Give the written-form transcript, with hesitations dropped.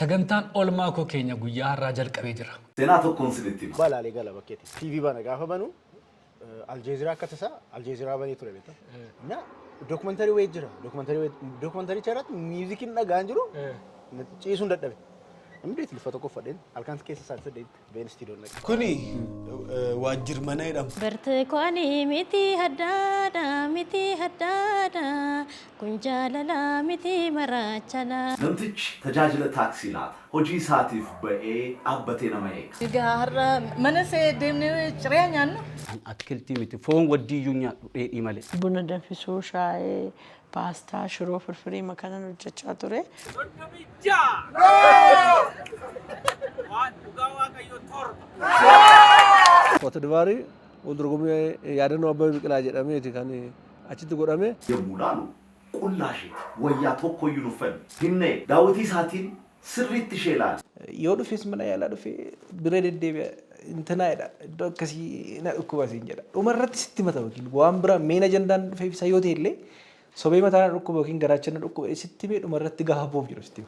sagantaan oolmaa koo keenya guyyaa har'aa jalqabee jira. Seenaa tokkoon sinitti hima. Balaalee gala bakkeetti. TV bana gaafa banu Aljeeziraa akka tasaa Aljeeziraa banee ture beektaa. Na dookumentaarii wayii jira. Dookumentaarii irratti miuzikiin dhagaan jiru ciisuun dadhabe. Namni tilfa tokko fadheen halkan keessa saal saddeet been istiidoon dhaqe. Kuni waajjir mana jedhama. Barteekwani miti haddaadha kun jaalala miti maraachala. Namtichi tajaajila taaksii laata. Hojii isaatiif ba'ee dhaabbatee nama eega. Egaa har'a mana see deemnee ciree nyaannu. Atkiltii miti foon waddiiyyuu nyaadhu dheedhii malee. Buna danfisuu shaayee paastaa shiroo firfirii makanan hojjechaa ture. Qoota dibaarii waldorgommii yaadannoo Abbabee Biqilaa jedhameeti kan achitti godhame. Yommuu laalu qullaa ishee wayyaa tokkoyyuu nuffan. Hinnee daawwitii isaatiin sirriitti ishee ilaala. Yoo dhufes mana yaalaa dhufee biree deddeebi'a intanaadha iddoo akkasii na dhukkuba siin jedha. Dhuma irratti sitti mata yookiin waan biraa meena jandaan dhufee ibsa yoo ta'e illee sobee mataa na dhukkuba yookiin garaacha na dhukkuba sitti mee dhuma irratti gaafa boof jiru sitti.